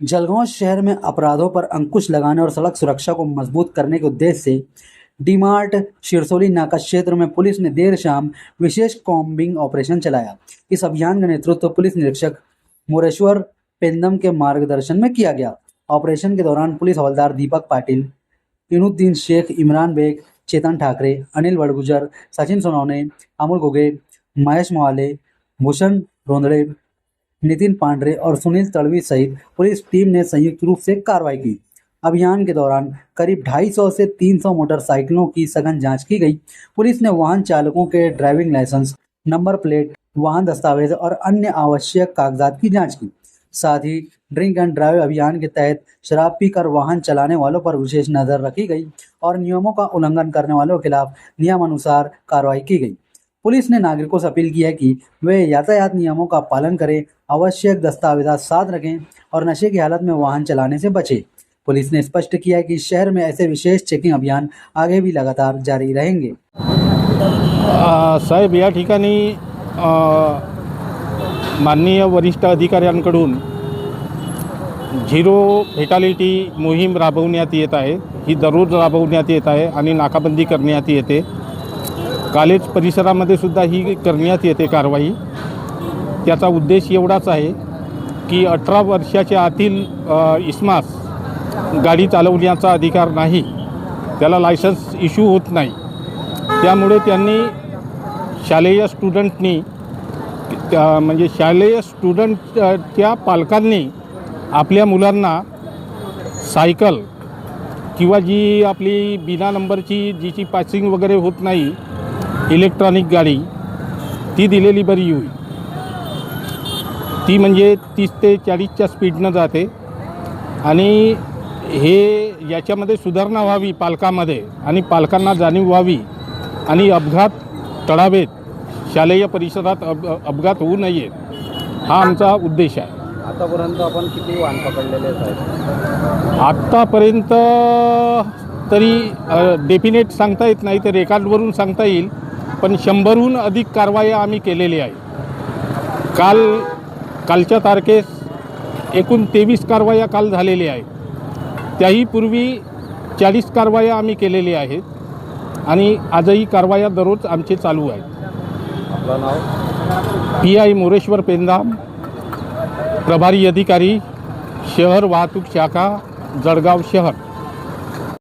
जलगांव शहर में अपराधों पर अंकुश लगाने और सड़क सुरक्षा को मजबूत करने के उद्देश्य से डीमार्ट शिरसोली नाका क्षेत्र में पुलिस ने देर शाम विशेष कॉम्बिंग ऑपरेशन चलाया। इस अभियान का नेतृत्व पुलिस निरीक्षक मोरेश्वर पेंदम के मार्गदर्शन में किया गया। ऑपरेशन के दौरान पुलिस हवलदार दीपक पाटिल, इनुद्दीन शेख, इमरान बेग, चेतन ठाकरे, अनिल बड़गुजर, सचिन सोनवणे, अमोल घुगे, महेश मोहाले, भूषण रोंदड़े, नितिन पांडरे और सुनील तड़वी सहित पुलिस टीम ने संयुक्त रूप से कार्रवाई की। अभियान के दौरान करीब 250 से 300 मोटरसाइकिलों की सघन जांच की गई। पुलिस ने वाहन चालकों के ड्राइविंग लाइसेंस, नंबर प्लेट, वाहन दस्तावेज और अन्य आवश्यक कागजात की जांच की। साथ ही ड्रिंक एंड ड्राइव अभियान के तहत शराब पीकर वाहन चलाने वालों पर विशेष नजर रखी गई और नियमों का उल्लंघन करने वालों के खिलाफ नियमानुसार कार्रवाई की गई। पुलिस ने नागरिकों से अपील की है कि वे यातायात नियमों का पालन करें, आवश्यक दस्तावेजात साथ रखें और नशे की हालत में वाहन चलाने से बचें। पुलिस ने स्पष्ट किया है कि शहर में ऐसे विशेष चेकिंग अभियान आगे भी लगातार जारी रहेंगे। साहेब, या ठिकाणी माननीय वरिष्ठ अधिकाऱ्यांकडून झिरो फेटालिटी मोहीम राबवण्यात येत आहे। ही दररोज राबवण्यात येत आहे आणि नाकाबंदी करण्यात येते। कॉलेज परिसरामध्ये सुद्धा ही करण्यात येते कारवाई। त्याचा उद्देश एवढाच आहे की 18 वर्षाच्या आतील इसमास गाडी चालवण्याचा अधिकार नाही, त्याला लायसन्स इश्यू होत नाही। त्यामुळे त्यांनी शालेय स्टुडंटनी म्हणजे शालेय स्टुडंटच्या पालकांनी आपल्या मुलांना सायकल किंवा जी आपली बिना नंबरची जिची पासिंग वगैरे होत नाही इलेक्ट्रॉनिक गाडी ती दिलेली बरी होईल। ती म्हणजे 30 ते 40च्या स्पीडनं जाते आणि हे याच्यामध्ये सुधारणा व्हावी पालकांमध्ये आणि पालकांना जाणीव व्हावी आणि अपघात टळावेत, शालेय परिसरात अपघात होऊ नये, हा आमचा उद्देश आहे। आतापर्यंत आपण किती वाहन पकडलेले आहेत? आत्तापर्यंत तरी डेफिनेट सांगता येत नाही, तर रेकॉर्डवरून सांगता येईल, पण 100हून अधिक कारवाया आम्ही केलेल्या आहे। कालच्या तारखेस एकूण 23 कारवाया काल झालेल्या आहेत। त्याही पूर्वी 40 कारवाया आम्ही केलेल्या आहेत आणि आजही कारवाया दररोज आमचे चालू आहेत। आपलं नाव? PI मोरेश्वर पेंदाम, प्रभारी अधिकारी शहर वाहतूक शाखा जळगाव शहर।